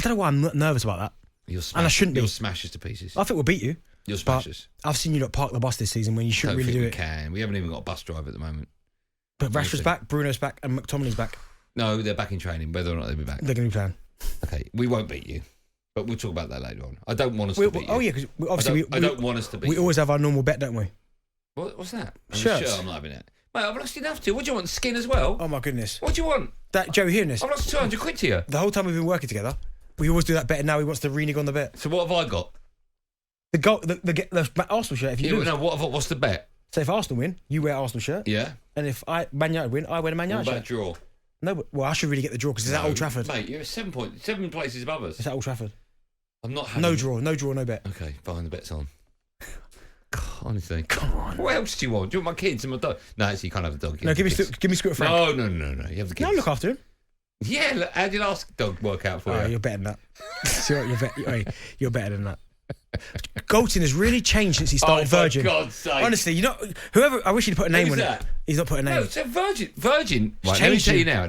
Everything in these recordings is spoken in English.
don't know why I'm not nervous about that. And I shouldn't be. You'll smash us to pieces. I think we'll beat you. You'll smash us. I've seen you not park the bus this season when you shouldn't really do it. We haven't even got a bus driver at the moment. But Rashford's back, Bruno's back, and McTominay's back. No, they're back in training, whether or not they'll be back. They're going to be playing. Okay, we won't beat you. But we'll talk about that later on. I don't want us to beat you. Oh, yeah, because obviously I don't want us to beat you. We always have our normal bet, don't we? What's that? Shirts. Sure, I'm not having it. Mate, I've lost enough to you. What do you want? Skin as well? Oh, my goodness. What do you want? That Joe, hearing this? I've lost 200 quid to you. The whole time we've been working together, we always do that bet, and now he wants to renege on the bet. So what have I got? The Arsenal shirt, if you lose. No, what's the bet? So if Arsenal win, you wear Arsenal shirt. Yeah. And if Man United win, I wear a Man United shirt. What about draw? No, but, well, I should really get the draw because it's at Old Trafford. Mate, you're 7 places above us. It's at Old Trafford. I'm not having No draw, no bet. Okay, fine, the bet's on. God, honestly. Come on. What else do you want? Do you want my kids and my dog? No, actually, you can't have the dog. No, give me Scooter Frank. No. You have the kids. No, look after him. Yeah, look, how did your last dog work out for you? You're better than that. You're better than that. Galton has really changed since he started Virgin. For God's sake. Honestly, whoever, I wish he'd put a name on it. He's not put a name. No, so Virgin. Right, let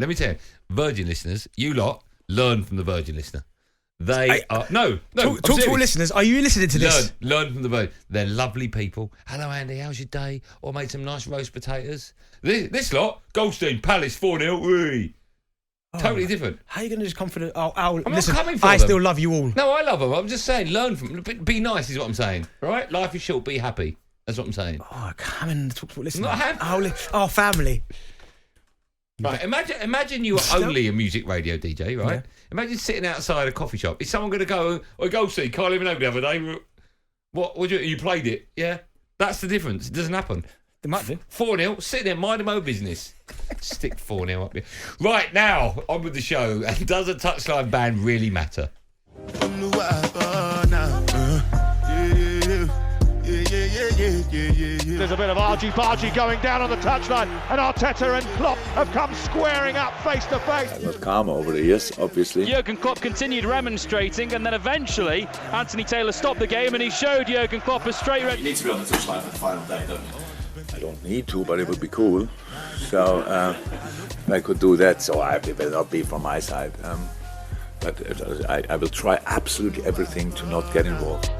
me tell you. Virgin listeners, you lot, learn from the Virgin listener. They are... No. Talk to all listeners. Are you listening to this? Learn from the Virgin. They're lovely people. Hello, Andy. How's your day? Or made some nice roast potatoes. This lot, Goldstein, Palace, 4-0. Totally different. How are you going to just come for the... I'm listen, not coming for I them. still love you all. No, I love them. I'm just saying, learn from them. Be nice is what I'm saying. All right? Life is short. Be happy. That's what I'm saying. Oh, come and talk to listeners. Not happy. Oh, family. Right, imagine you were only a music radio DJ, right? Yeah. Imagine sitting outside a coffee shop. Is someone going to go, Goldstein, can't even know the other day. What you played it? Yeah? That's the difference. It doesn't happen. They might do. 4-0, sitting there, minding my own business. Stick 4-0 up here. Right, now, on with the show. And does a touchline ban really matter? There's a bit of argy-bargy going down on the touchline, and Arteta and Klopp have come squaring up face to face. I got calmer over the years, obviously. Jurgen Klopp continued remonstrating, and then eventually Anthony Taylor stopped the game and he showed Jurgen Klopp a straight red. You need to be on the touchline for the final day, don't you? I don't need to, but it would be cool. So if I could do that, so it will not be from my side. But I will try absolutely everything to not get involved.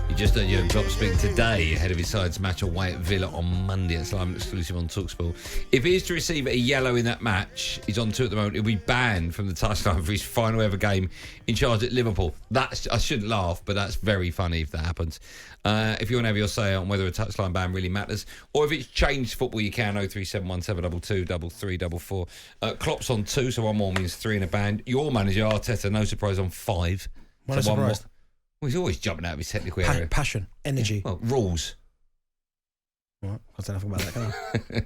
You just heard Jurgen Klopp speak today ahead of his side's match away at Villa on Monday. It's live and exclusive on TalkSport. If he is to receive a yellow in that match, he's on 2 at the moment, he'll be banned from the touchline for his final ever game in charge at Liverpool. I shouldn't laugh, but that's very funny if that happens. If you want to have your say on whether a touchline ban really matters, or if it's changed football, you can. 0371 722 3344. Klopp's on 2, so 1 more means 3 in a ban. Your manager, Arteta, no surprise, on 5. One is surprised. Well, he's always jumping out of his technical area. Passion, energy. Well, rules. Right, I don't know nothing about that, can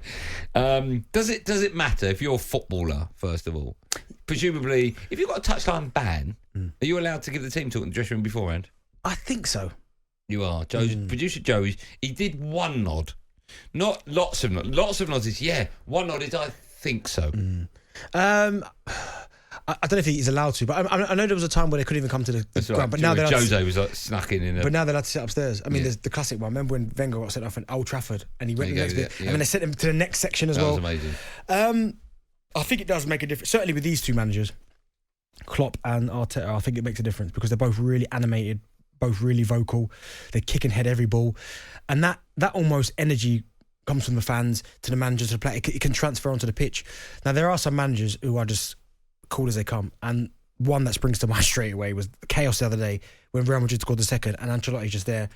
I? Does it matter if you're a footballer, first of all? Presumably, if you've got a touchline ban, are you allowed to give the team talk in the dressing room beforehand? I think so. You are. Producer Joe, he did 1 nod. Not lots of nods. Lots of nods is, 1 nod is, I think so. I don't know if he's allowed to, but I know there was a time where they couldn't even come to the ground. Right. But now Jose was like snuck in. But now they're allowed to sit upstairs. I mean, there's the classic one. Remember when Wenger got sent off at Old Trafford and he went to the next bit, and then they sent him to the next section as well. That was amazing. I think it does make a difference. Certainly with these 2 managers, Klopp and Arteta, I think it makes a difference because they're both really animated, both really vocal. They kick and head every ball, and that almost energy comes from the fans to the manager to the player. It can transfer onto the pitch. Now there are some managers who are just cool as they come, and one that springs to mind straight away was the chaos the other day when Real Madrid scored the second and Ancelotti's just there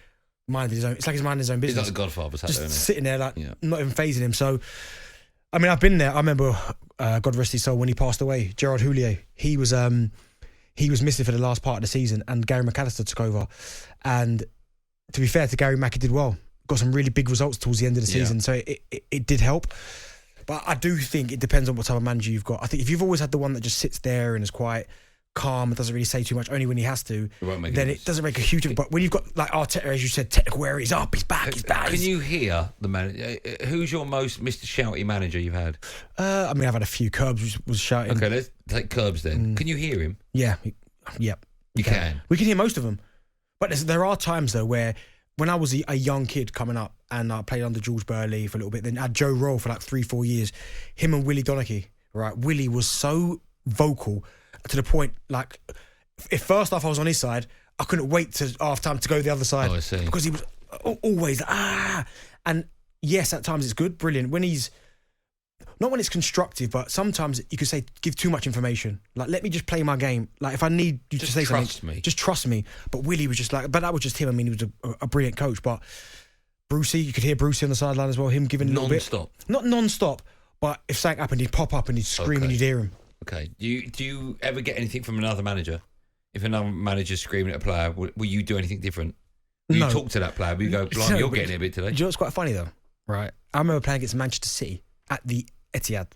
minding his own. It's like he's minding his own business. He's like the Godfather, just sitting there like not even phasing him. So I mean, I've been there. I remember God rest his soul when he passed away, Gerard Houllier. He was missing for the last part of the season and Gary McAllister took over, and to be fair to Gary Mack, he did well, got some really big results towards the end of the season, so it did help. But I do think it depends on what type of manager you've got. I think if you've always had the one that just sits there and is quite calm and doesn't really say too much, only when he has to, then it doesn't make a huge difference. But when you've got like Arteta, as you said, technical area, he's up, he's back, he's back. Can you hear the manager? Who's your most Mr. Shouty manager you've had? I mean, I've had a few. Curbs was shouting. Okay, let's take Curbs then. Can you hear him? Yeah. You can. We can hear most of them. But there are times though where when I was a young kid coming up and I played under George Burley for a little bit, then I had Joe Roll for like 3-4 years, him and Willie Donachie, right? Willie was so vocal to the point, like, if first half I was on his side, I couldn't wait to half time to go the other side. Oh, I see. Because he was always and yes, at times it's good, brilliant. When he's not when it's constructive, but sometimes you could say give too much information. Like, let me just play my game. Like, if I need you to say something, just trust me. But Willie was just like, but that was just him. I mean, he was a brilliant coach. But Brucey, you could hear Brucey on the sideline as well. Him giving a little bit, not non-stop, but if something happened, he'd pop up and he'd scream and you'd hear him. Okay. Do you ever get anything from another manager? If another manager's screaming at a player, will you do anything different? Will you talk to that player? Will you go, blimey, you're getting it a bit today? Do you know what's quite funny though? Right. I remember playing against Manchester City at the Etihad.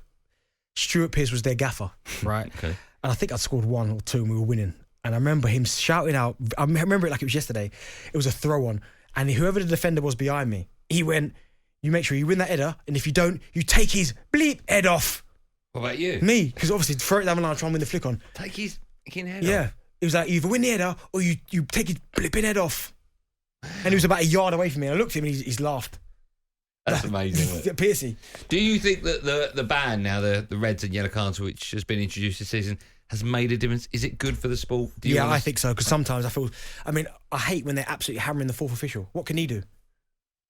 Stuart Pearce was their gaffer, right? Okay. And I think I'd scored 1 or 2 and we were winning. And I remember him shouting out, I remember it like it was yesterday, it was a throw on. And whoever the defender was behind me, he went, you make sure you win that header, and if you don't, you take his bleep head off. What about you? Me, because obviously throw it down the line, try and win the flick on. Take his head off? Yeah. It was like, you either win the header or you take his blipping head off. And he was about a yard away from me, and I looked at him and he's laughed. That's amazing. Piercy. Do you think that the ban now, the reds and yellow cards, which has been introduced this season, has made a difference? Is it good for the sport? I think so, because sometimes I hate when they're absolutely hammering the fourth official. What can he do?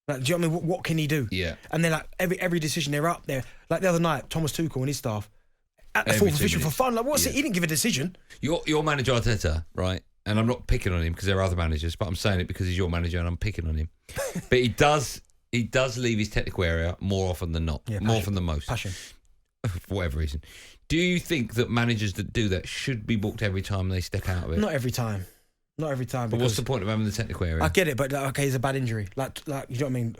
Like, do you know what I mean? What can he do? Yeah. And then, like, every decision they're up there. Like the other night, Thomas Tuchel and his staff at the fourth official for fun. Like, what's it? He didn't give a decision. Your manager Arteta, right? And I'm not picking on him because there are other managers, but I'm saying it because he's your manager and I'm picking on him. But he does leave his technical area more often than not. Yeah, more often than most. Passion. For whatever reason. Do you think that managers that do that should be booked every time they step out of it? Not every time. But what's the point of having the technical area? I get it, but okay, it's a bad injury. Like you know what I mean?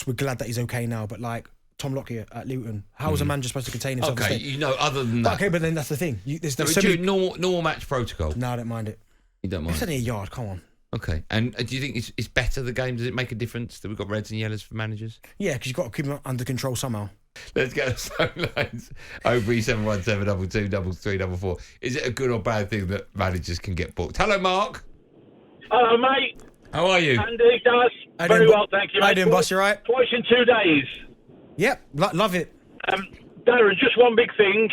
We're glad that he's okay now, but like Tom Lockyer at Luton, how is a manager supposed to contain himself? Okay, other than that. Okay, but then that's the thing. Normal match protocol. No, I don't mind it. You don't mind? It's only a yard, come on. Okay, and do you think it's better, the game? Does it make a difference that we've got reds and yellows for managers? Yeah, because you've got to keep them under control somehow. Let's go to phone lines. 03717 223344. Is it a good or bad thing that managers can get booked? Hello, Mark. Hello, mate. How are you? Andy, guys. Very well, thank you, mate. How you doing, boss? You right? Twice in 2 days. Yep, love it. Darren, just one big thing.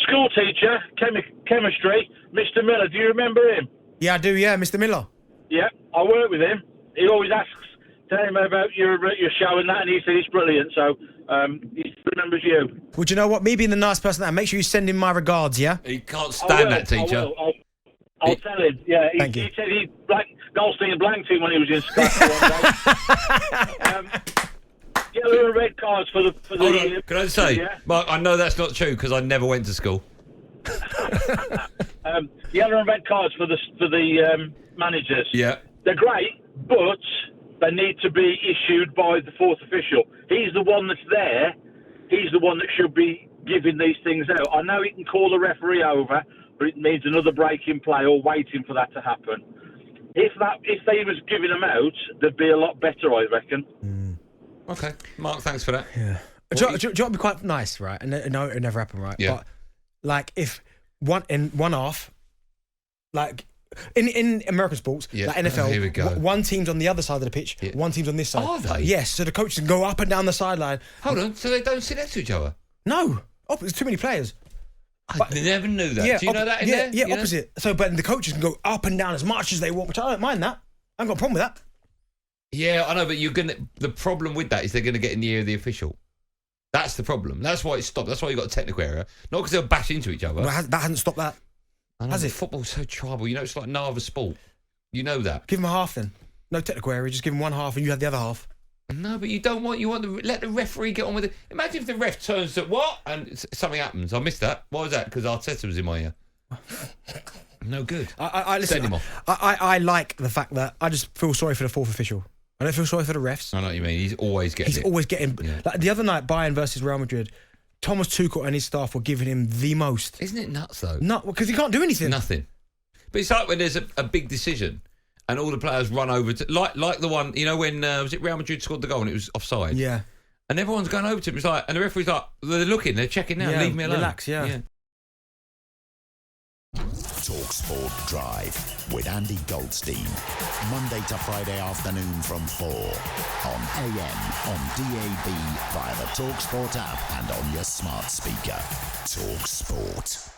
School teacher, chemistry, Mr. Miller. Do you remember him? Yeah, I do, yeah, Mr. Miller. Yeah, I work with him. He always asks, tell him about your show and that, and he said it's brilliant, so he remembers you. Well, do you know what? Me being the nice person, make sure you send him my regards, yeah? He can't stand that teacher. I'll tell him, yeah. He said he Goldstein and blanked him when he was in Scotland one day. Yellow and red cards for the Hold on. Can I say, yeah? Mark, I know that's not true because I never went to school. Yellow and red cards for the managers. Yeah. They're great, but they need to be issued by the fourth official. He's the one that's there. He's the one that should be giving these things out. I know he can call the referee over, but it needs another break in play or waiting for that to happen. If they was giving them out, they'd be a lot better, I reckon. Okay, Mark, thanks for that. Yeah. Do you know what would be quite nice, right? And no, it never happened, right? Yeah. But like if one half, like in American sports, like NFL, here we go. One team's on the other side of the pitch, one team's on this side. Are they? Yes. So the coaches can go up and down the sideline. Hold on, so they don't sit next to each other? No. There's too many players. I never knew that. Yeah, do you know that in there? Yeah, opposite. So, but the coaches can go up and down as much as they want, which I don't mind that. I haven't got a problem with that. Yeah, I know, but the problem with that is they're going to get in the ear of the official. That's the problem. That's why it stopped. That's why you got a technical area. Not because they'll bash into each other. Well, that hasn't stopped that. Has it? Football's so tribal. You know, it's like no other sport. You know that. Give them a half then. No technical area. Just give them one half and you have the other half. No, but you don't want. You want to let the referee get on with it. Imagine if the ref turns to what and something happens. I missed that. Why was that? Because Arteta was in my ear. No good. Listen, Send him off. I like the fact that I just feel sorry for the fourth official. I don't feel sorry for the refs. I know what you mean. He's always getting. Yeah. Like the other night, Bayern versus Real Madrid, Thomas Tuchel and his staff were giving him the most. Isn't it nuts though? No, because he can't do anything. Nothing. But it's like when there's a big decision and all the players run over to like the one, you know, when was it Real Madrid scored the goal and it was offside? Yeah. And everyone's going over to him. It's like, and the referee's like, they're looking, they're checking now. Leave me alone. Relax. Yeah. Talk Sport Drive with Andy Goldstein. Monday to Friday afternoon from 4 on AM, on DAB, via the Talk Sport app and on your smart speaker. Talk Sport.